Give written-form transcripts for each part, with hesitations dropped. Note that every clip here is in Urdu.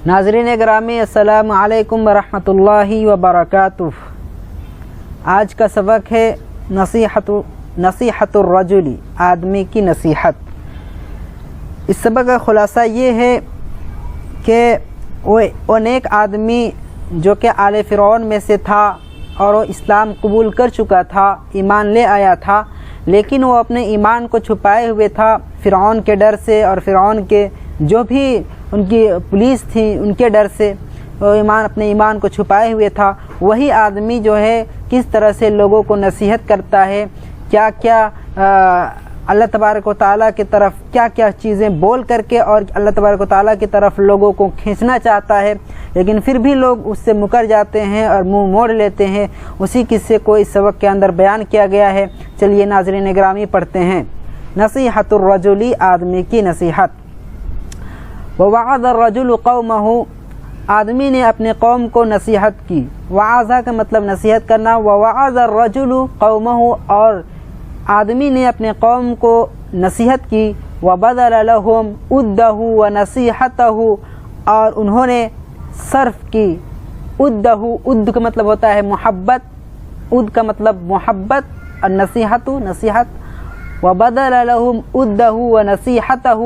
ناظرین گرامی السلام علیکم ورحمۃ اللہ وبرکاتہ۔ آج کا سبق ہے نصیحت الرجل، آدمی کی نصیحت۔ اس سبق کا خلاصہ یہ ہے کہ وہ نیک آدمی جو کہ آل فرعون میں سے تھا اور وہ اسلام قبول کر چکا تھا، ایمان لے آیا تھا، لیکن وہ اپنے ایمان کو چھپائے ہوئے تھا فرعون کے ڈر سے اور فرعون کے جو بھی ان کی پولیس تھی ان کے ڈر سے وہ اپنے ایمان کو چھپائے ہوئے تھا۔ وہی آدمی جو ہے کس طرح سے لوگوں کو نصیحت کرتا ہے، کیا کیا اللہ تبارک و تعالیٰ کی طرف کیا کیا چیزیں بول کر کے اور اللہ تبارک و تعالیٰ کی طرف لوگوں کو کھینچنا چاہتا ہے، لیکن پھر بھی لوگ اس سے مکر جاتے ہیں اور منہ موڑ لیتے ہیں۔ اسی قصے کو اس سبق کے اندر بیان کیا گیا ہے۔ چلیے ناظرین گرامی پڑھتے ہیں۔ نصیحت الرجل، آدمی کی نصیحت۔ وَوَعَظَ الرَّجُلُ قَوْمَهُ، آدمی نے اپنے قوم کو نصیحت کی۔ وعظہ کا مطلب نصیحت کرنا۔ وَوَعَظَ الرَّجُلُ قَوْمَهُ، اور آدمی نے اپنے قوم کو نصیحت کی۔ وَبَذَلَ لَهُمْ عُدَّهُ وَنَصِيحَتَهُ، اور انہوں نے صرف کی عُدَّهُ، عُد کا مطلب ہوتا ہے محبت، عُد کا مطلب محبت، النصیحت نصیحت۔ وَبَذَلَ لَهُمْ عُدَّهُ وَنَصِيحَتَهُ،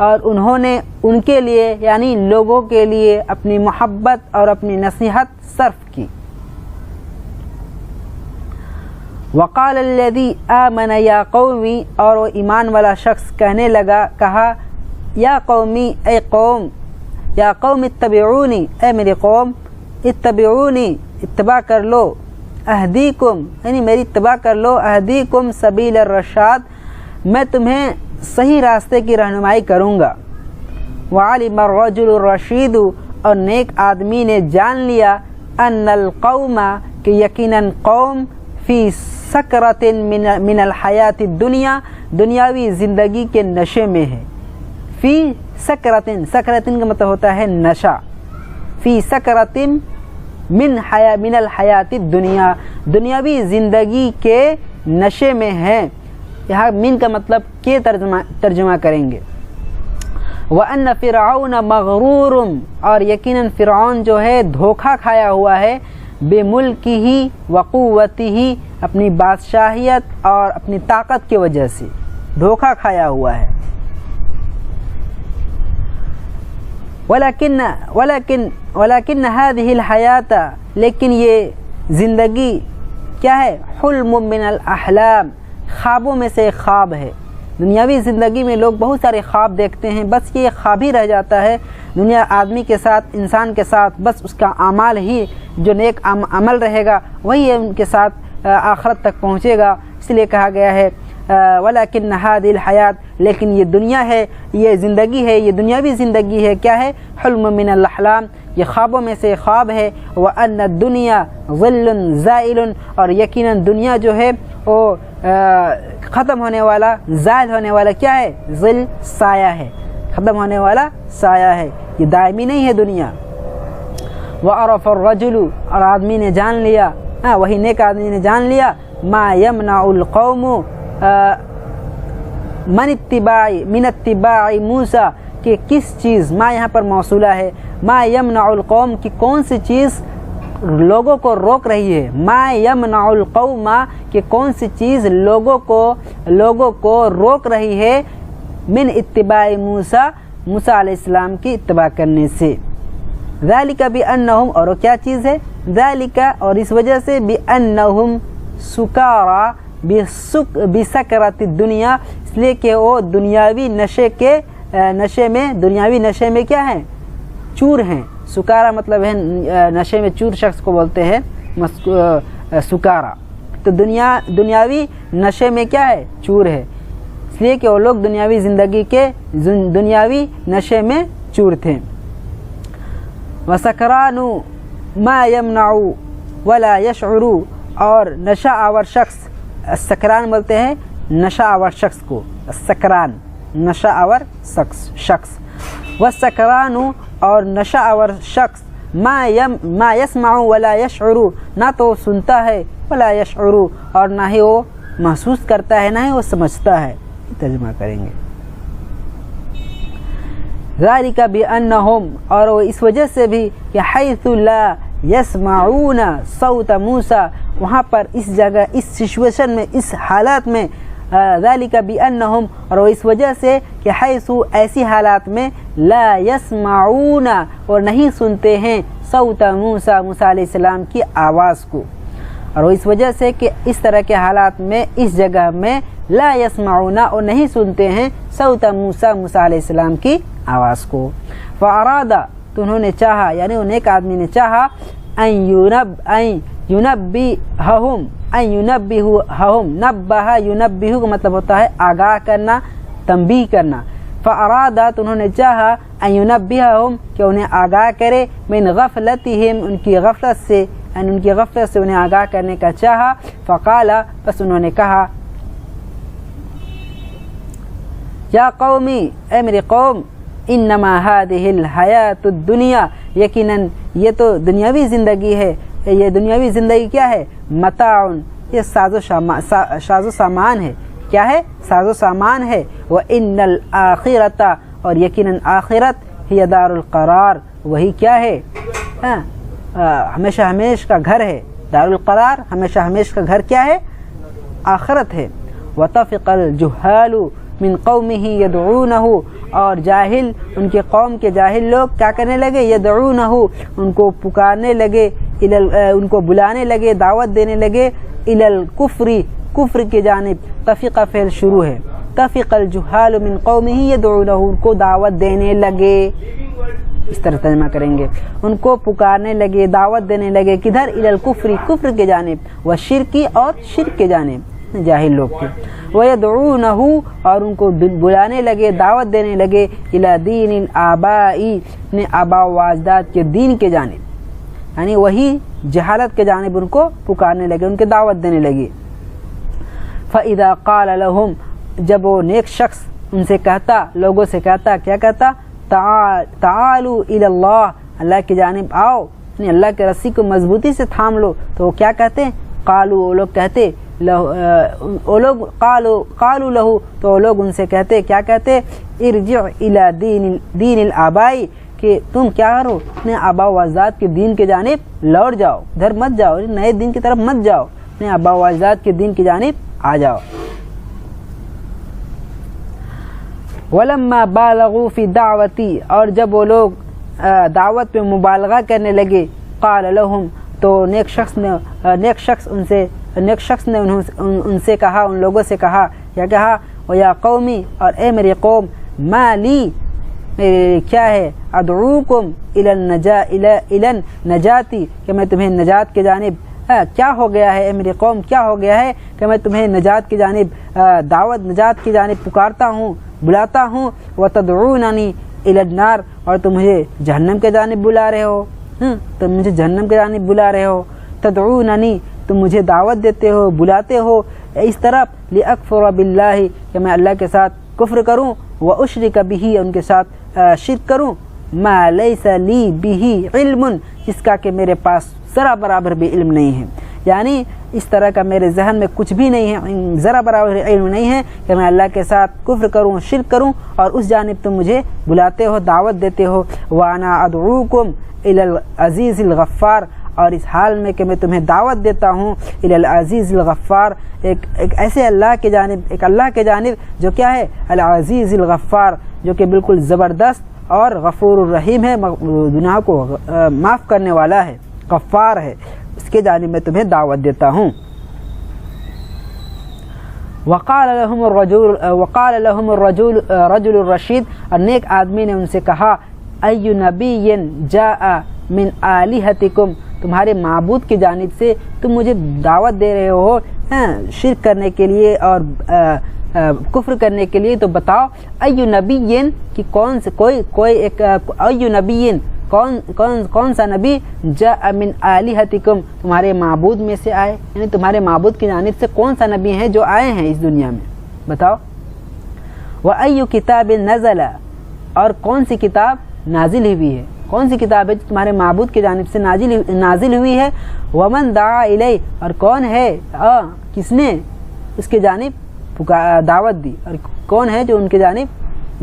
اور انہوں نے ان کے لیے یعنی لوگوں کے لیے اپنی محبت اور اپنی نصیحت صرف کی۔ وقال الذي آمن یا قومی، اور وہ ایمان والا شخص کہنے لگا، کہا یا قومی، اے قوم، یا قوم اتبعونی، اے میری قوم، اتبعونی، اتباع کر لو، اہدیکم، یعنی میری اتباع کر لو، اہدیکم سبیل الرشاد، میں تمہیں صحیح راستے کی رہنمائی کروں گا۔ وعلم الرجل الرشید، اور نیک آدمی نے جان لیا، ان القوم، کہ یقیناً قوم، فی سکرۃ من الحیات الدنیا، دنیاوی زندگی کے نشے میں ہے۔ فی سکرۃ، سکرۃ کا مطلب ہوتا ہے نشہ۔ فی سکرۃ من الحیات الدنیا، دنیاوی زندگی کے نشے میں ہے۔ یہاں من کا مطلب کے ترجمہ کریں گے۔ وَأَنَّ فِرْعَوْنَ مَغْرُورٌ، اور یقیناً فرعون جو ہے دھوکہ کھایا ہوا ہے، بِمُلْكِهِ وَقُوَّتِهِ، اپنی بادشاہیت اور اپنی طاقت کی وجہ سے دھوکہ کھایا ہوا ہے۔ وَلَكِنَّ هَذِهِ الْحَيَاةَ، لیکن یہ زندگی کیا ہے؟ حلم من الاحلام، خوابوں میں سے ایک خواب ہے۔ دنیاوی زندگی میں لوگ بہت سارے خواب دیکھتے ہیں، بس یہ خواب ہی رہ جاتا ہے۔ دنیا آدمی کے ساتھ، انسان کے ساتھ بس اس کا اعمال ہی جو نیک عمل رہے گا وہی ان کے ساتھ آخرت تک پہنچے گا۔ اس لیے کہا گیا ہے وَلَكِنَّ هَذِهِ الْحَيَاةِ، لیکن یہ دنیا ہے، یہ زندگی ہے، یہ دنیاوی زندگی ہے، کیا ہے؟ حلم من الاحلام، یہ خوابوں میں سے خواب ہے۔ وَأَنَّ الدُّنْيَا ظِلٌ زَائِلٌ، اور یقیناً دنیا جو ہے وہ ختم ہونے والا، زائل ہونے والا کیا ہے؟ ظل، سایہ ہے، ختم ہونے والا سایہ ہے، یہ دائمی نہیں ہے دنیا۔ وَعَرَفَ الرَّجُلُ، اور آدمی نے جان لیا، وہی نیک آدمی نے جان لیا، مَا يَمْنَعُ الْقَوْمُ من اتباع موسیٰ، کہ کس چیز، ما یہاں پر موصولہ ہے، ما یمنع القوم، کی کون سی چیز لوگوں کو روک رہی ہے، ما یمنع القوم، کہ کون سی چیز لوگوں کو روک رہی ہے، من اتباع موسیٰ، موسیٰ علیہ السلام کی اتباع کرنے سے۔ ذالک بانہم، اور وہ کیا چیز ہے؟ ذالک، اور اس وجہ سے، بانہم سکارا، بسکرۃ الدنیا، اس لیے کہ وہ دنیاوی نشے میں کیا ہیں؟ چور ہیں۔ سکارا مطلب ہے نشے میں چور شخص کو بولتے ہیں سکارا، تو دنیاوی نشے میں کیا ہے؟ چور ہے، اس لیے کہ وہ لوگ دنیاوی زندگی کے دنیاوی نشے میں چور تھے۔ وَسَكْرَانُ مَا يَمْنَعُ وَلَا يَشْعُرُ، اور نشہ آور شخص، سکران بولتے ہیں نشہ آور شخص کو، سکران نشہ آور شخص۔ وَالسَّكْرَانُ، اور نشہ آور شخص، ما يسمع ولا يشعر، نہ تو وہ سنتا ہے، ولا يشعر، اور نہ ہی وہ محسوس کرتا ہے، نہ ہی وہ سمجھتا ہے۔ ترجمہ کریں گے۔ ذالک بأنہم، اور وہ اس وجہ سے بھی کہ حیث لا یسمعون صوت موسیٰ، وہاں پر اس جگہ، اس سچویشن میں، اس حالات میں، ذالک بأنہم، اور وہ اس وجہ سے کہ حیث ایسی حالات میں لا یسمعون، اور نہیں سنتے ہیں صوت موسیٰ، موسیٰ علیہ السلام کی آواز کو، اور وہ اس وجہ سے کہ اس طرح کے حالات میں، اس جگہ میں لا یسمعون، اور نہیں سنتے ہیں صوت موسیٰ، موسیٰ علیہ السلام کی آواز کو۔ فارادہ، تو انہوں نے چاہا، یعنی ان ایک آدمی نے چاہا، ان ینبہہم، نبہ ینبہ کا مطلب ہوتا ہے آگاہ کرنا، تنبیہ کرنا۔ فارادہ، تو انہوں نے چاہا، ان ینبہہم، کہ انہیں آگاہ کرے، من غفلتہم، ان کی غفلت سے، یعنی ان کی غفلت سے انہیں آگاہ کرنے کا چاہا۔ فقال، بس انہوں نے کہا، یا قومی، اے میری قوم، انما هذه الحیات الدنیا، یقیناً یہ تو دنیاوی زندگی ہے، یہ دنیاوی زندگی کیا ہے؟ متاع، یہ ساز و سامان ہے، کیا ہے؟ ساز و سامان ہے۔ وان الاخرۃ، اور یقیناً آخرت، ہی دار القرار، وہی کیا ہے؟ ہمیشہ ہمیش کا گھر ہے۔ دار القرار، ہمیشہ ہمیش کا گھر کیا ہے؟ آخرت ہے۔ وطفق الجہال من قومه یدعونہ، اور جاہل، ان کے قوم کے جاہل لوگ کیا کرنے لگے؟ یدعونہ، ان کو پکارنے لگے، ان کو بلانے لگے، دعوت دینے لگے، الی الکفر، کفر کی جانب۔ طفق فعل شروع ہے، طفق الجہال من قومه یدعونہ، ان کو دعوت دینے لگے، اس طرح ترجمہ کریں گے، ان کو پکارنے لگے، دعوت دینے لگے، کدھر؟ الی الکفر، کفر کے جانب، والشرک، اور شرک کے جانب، جاہل لوگ تھے۔ وَيَدْعُونَهُ، اور ان کو بلانے لگے، دعوت دینے لگے، اِلَى دِينِ الْآبَاءِ، اپنے آباء و اجداد کے دین کے جانب، یعنی وہی جہالت کے جانب ان کو پکارنے لگے، ان کے دعوت دینے لگے۔ فَإِذَا قَالَ لَهُمْ، جب وہ نیک شخص ان سے کہتا، لوگوں سے کہتا، کیا کہتا؟ تعالوا إِلَى اللَّهِ، اللہ کی جانب آؤ، یعنی اللہ کے رسی کو مضبوطی سے تھام لو، تو وہ کیا کہتے ہیں؟ قالوا، وہ لوگ کہتے، قالوا له، تو وہ لوگ ان سے کہتے، کیا کہتے؟ ارجع الى دین الآباء، کہ تم کیا کرو؟ اپنے آباء و اجداد کے دین کے جانب لوٹ جاؤ، ادھر مت جاؤ، نئے دین کی طرف مت جاؤ، اپنے آباء و اجداد کے دین کی جانب آ جاؤ۔ ولما بالغوا فی دعوتی، اور جب وہ لوگ دعوت پہ مبالغہ کرنے لگے، قال لهم، تو نیک شخص نے ان سے کہا، ان لوگوں سے کہا، کیا کہا؟ وَيَا قَوْمِ، اور اے میری قوم، مَا لِي، کیا ہے؟ ادعوکم الی النجاتی، کہ میں تمہیں نجات کی جانب، کیا ہو گیا ہے اے میری قوم، کیا ہو گیا ہے کہ میں تمہیں نجات کی جانب، دعوت نجات کی جانب پکارتا ہوں، بلاتا ہوں، وَتَدْعُونَنِي إِلَى النَّارِ، اور تم مجھے جہنم کے جانب بلا رہے ہو، تم مجھے جہنم کے جانب بلا رہے ہو، تدعوننی، تم مجھے دعوت دیتے ہو، بلاتے ہو اس طرف، لأکفر باللہ، کہ میں اللہ کے ساتھ کفر کروں، واشرک بہ، ان کے ساتھ شرک کروں، ما لیس لی بہ علم، جس کا کہ میرے پاس ذرا برابر بھی علم نہیں ہے، یعنی اس طرح کا میرے ذہن میں کچھ بھی نہیں ہے، ذرا برابر علم نہیں ہے کہ میں اللہ کے ساتھ کفر کروں، شرک کروں، اور اس جانب تم مجھے بلاتے ہو، دعوت دیتے ہو۔ وانا ادعوکم الی العزیز الغفار، اور اس حال میں کہ میں تمہیں دعوت دیتا ہوں الی العزیز الغفار، ایک ایسے اللہ کے جانب، ایک اللہ کے جانب جو کیا ہے؟ العزیز الغفار، جو کہ بالکل زبردست اور غفور الرحیم ہے، گناہ کو معاف کرنے والا ہے، غفار ہے، اس کے جانب میں تمہیں دعوت دیتا ہوں۔ وقال لهم الرجل الرشید، اور نیک آدمی نے ان سے کہا، ای نبی جاء من آلہتکم، تمہارے معبود کی جانب سے تم مجھے دعوت دے رہے ہو شرک کرنے کے لیے اور کفر کرنے کے لیے، تو بتاؤ ای نبی، کہ کون سے کوئی ایک ای نبی، کون سا نبی، جاء من آلہتکم، تمہارے معبود میں سے آئے، یعنی تمہارے معبود کی جانب سے کون سا نبی ہے جو آئے ہیں اس دنیا میں، بتاؤ۔ وَأَيُّ کتاب نزل، اور کون سی کتاب نازل ہوئی ہے، کون سی کتاب ہے جو تمہارے معبود کی جانب سے نازل ہوئی ہے۔ ومن دعا الیہ، اور کون ہے، کس نے اس کی جانب دعوت دی، اور کون ہے جو ان کی جانب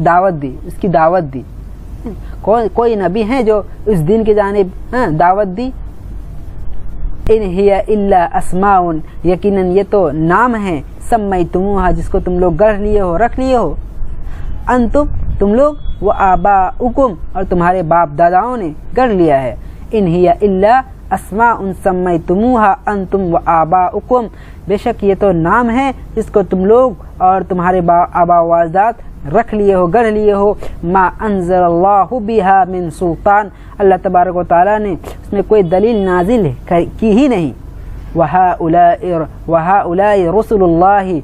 دعوت دی، اس کی دعوت دی، کوئی نبی ہیں جو اس دین کی جانب دعوت دی؟ ان ہی الا اسماء، یقیناً یہ تو نام ہے، سمیتموہا جس کو تم لوگ گڑھ لیے ہو، رکھ لیے ہو، انتم تم لوگ، و آباؤکم اور تمہارے باپ داداؤں نے گڑھ لیا ہے، ان ہی الا اسماء سمیتموہا انتم و آباؤکم، بے شک یہ تو نام ہے جس کو تم لوگ اور تمہارے آبا و اجداد رکھ لیے ہو، گڑھ لیے ہو، ما انزل اللہ بہا من سلطان، اللہ تبارک و تعالیٰ نے اس میں کوئی دلیل نازل کی ہی نہیں، وَهَؤُلَاءِ رُسُلُ اللَّهِ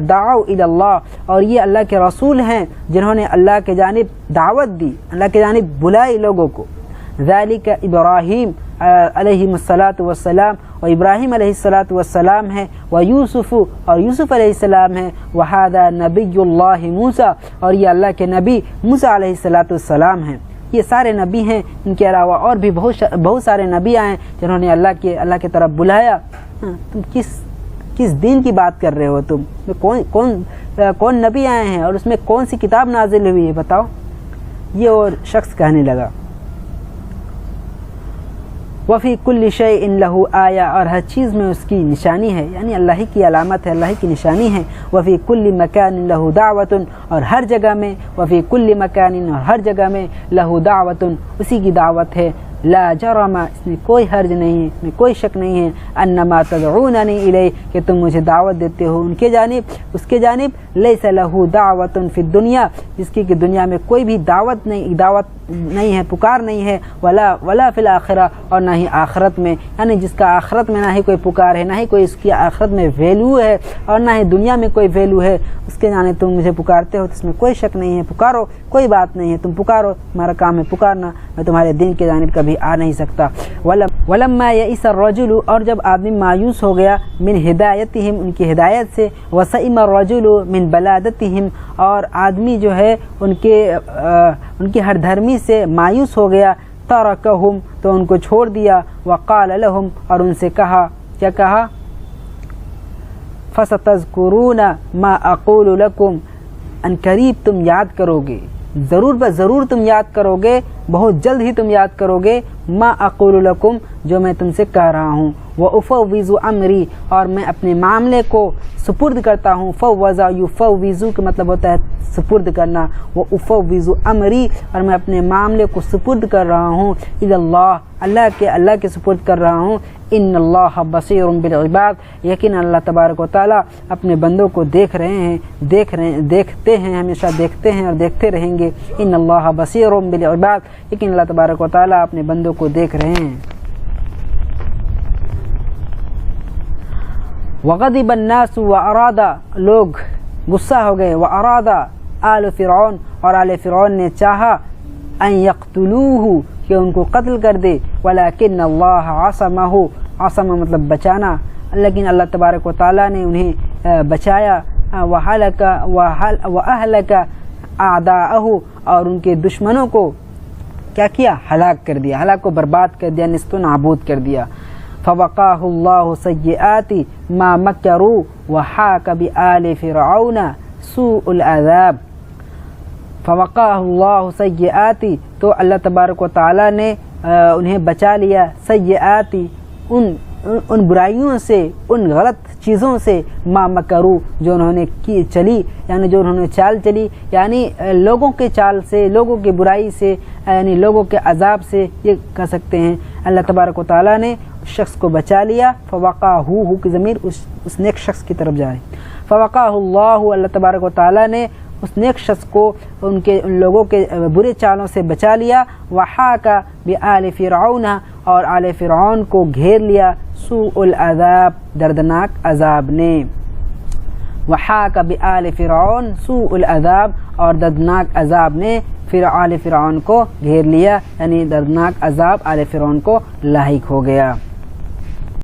دعوا إِلَى اللَّهِ، اور یہ اللہ کے رسول ہیں جنہوں نے اللہ کے جانب دعوت دی، اللہ کے جانب بلائی لوگوں کو، ذَلِكَ ابراہیم علیہ الصلاۃ والسلام، اور ابراہیم علیہ الصلاۃ والسلام ہے، ویوسف اور یوسف علیہ السلام ہے، وَهَذَا نَبِيُّ اللَّهِ موسیٰ اور یہ اللہ کے نبی موسیٰ علیہ الصلاۃ والسلام ہیں۔ یہ سارے نبی ہیں، ان کے علاوہ اور بھی بہت سارے نبی آئے جنہوں نے اللہ کی طرف بلایا۔ تم کس دین کی بات کر رہے ہو؟ تم کون نبی آئے ہیں اور اس میں کون سی کتاب نازل ہوئی ہے بتاؤ؟ یہ اور شخص کہنے لگا، وفی کل شیء لہ آیہ، اور ہر چیز میں اس کی نشانی ہے، یعنی اللہ کی علامت ہے، اللہ کی نشانی ہے، وفی کل مکان لہ دعوت، اور ہر جگہ میں، وفی کل مکان اور ہر جگہ میں، لہ دعوت اسی کی دعوت ہے، لا جرم اس میں کوئی حرج نہیں ہے، اس میں کوئی شک نہیں ہے، انما تدعوننی الیہ کہ تم مجھے دعوت دیتے ہو ان کے جانب، اس کے جانب، لیس لہ دعوت فی الدنیا جس کی کہ دنیا میں کوئی بھی دعوت نہیں ہے، پکار نہیں ہے، ولا فی الآخرہ اور نہ ہی آخرت میں، یعنی جس کا آخرت میں نہ ہی کوئی پکار ہے، نہ ہی کوئی اس کی آخرت میں ویلیو ہے اور نہ ہی دنیا میں کوئی ویلیو ہے، اس کے جانب تم مجھے پکارتے ہو تو اس میں کوئی شک نہیں ہے، پکارو، کوئی بات نہیں ہے، تم پکارو، تمہارا کام ہے پکارنا، میں تمہارے دین کے جانب کبھی آ نہیں سکتا۔ ولما یئس الرجل اور جب آدمی مایوس ہو گیا، من ہدایتہم ان کی ہدایت سے، وسئم الرجل من بلادتہم اور آدمی جو ہے ان کی ہر دھرمی سے مایوس ہو گیا، ترکہم تو ان کو چھوڑ دیا، وقال لہم اور ان سے کہا، کیا کہا؟ فستذکرون ما اقول لکم ان قریب تم یاد کرو گے، ضرور تم یاد کرو گے، بہت جلد ہی تم یاد کرو گے، ما اقول لکم جو میں تم سے کہہ رہا ہوں، وافوض امری اور میں اپنے معاملے کو سپرد کرتا ہوں، فوض یفوض کا مطلب ہوتا ہے سپرد کرنا، وافوض امری اور میں اپنے معاملے کو سپرد کر رہا ہوں، الی اللہ کے سپرد کر رہا ہوں، ان اللہ بصیر بالعباد یقین اللہ تبارک و تعالیٰ اپنے بندوں کو دیکھتے ہیں ہمیشہ دیکھتے ہیں اور دیکھتے رہیں گے، ان اللہ بصیر بالعباد یقین اللہ تبارک و تعالیٰ اپنے بندوں کو دیکھ رہے ہیں۔ وغضب الناس واراد لوگ غصہ ہو گئے، واراد آل فرعون اور آل فرعون نے چاہا، ان یقتلوہ کہ ان کو قتل کر دے، ولکن اللہ عصمہ مطلب بچانا، لیکن اللہ تبارک و تعالیٰ نے انہیں بچایا، وأہلک اعداءہ اور ان کے دشمنوں کو کیا کیا؟ ہلاک کر دیا، ہلاک کو برباد کر دیا، نیست و نابود کر دیا۔ فوقاہ اللہ سیئات ما مکروا وحاک بآل فرعون سوء العذاب، فوقاہ اللہ سیئات تو اللہ تبارک و تعالیٰ نے انہیں بچا لیا، سیئات ان برائیوں سے، ان غلط چیزوں سے، ما مکروا جو انہوں نے کی چلی، یعنی جو انہوں نے چال چلی، یعنی لوگوں کے چال سے، لوگوں کی برائی سے، یعنی لوگوں کے عذاب سے یہ کہہ سکتے ہیں، اللہ تبارک و تعالیٰ نے اس شخص کو بچا لیا، فوقاہ کی ضمیر اس نیک شخص کی طرف جائے، فوقاہ اللہ تبارک و تعالیٰ نے اس نیک شخص کو ان لوگوں کے برے چالوں سے بچا لیا، وحاک بآل فرعون اور آل فرعون کو گھیر لیا، سوء العذاب دردناک عذاب نے، وحاک بآل فرعون سوء العذاب اور دردناک عذاب نے آل فرعون کو گھیر لیا، یعنی دردناک عذاب آل فرعون کو لاحق ہو گیا۔